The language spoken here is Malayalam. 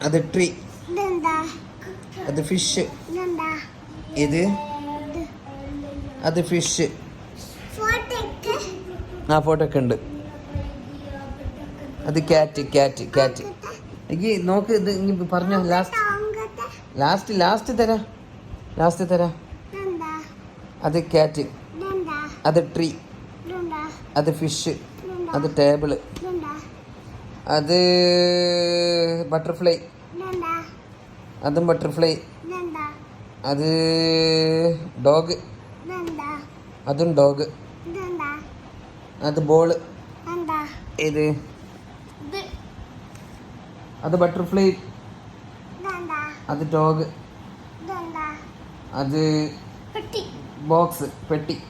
അത് ട്രീ. അത് ഫിഷ്. ഇത് അത് ഫിഷ്. ആ ഫോട്ടോ ഒക്കെ ഉണ്ട്. അത് ക്യാറ്റ് ക്യാറ്റ് ക്യാറ്റ്. എനിക്ക് നോക്ക് ഇത് ഇനി പറഞ്ഞോ. ലാസ്റ്റ് തരാ. അത് ക്യാറ്റ്. അത് ട്രീ. അത് ഫിഷ്. അത് ടേബിള്. അത് ബട്ടർഫ്ലൈ. അതും ബട്ടർഫ്ലൈ. അത് ഡോഗ്. അതും ഡോഗ്. അത് ബോള്. ഇത് അത് ബട്ടർഫ്ലൈ. അത് ഡോഗ്. അത് ബോക്സ് പെട്ടി.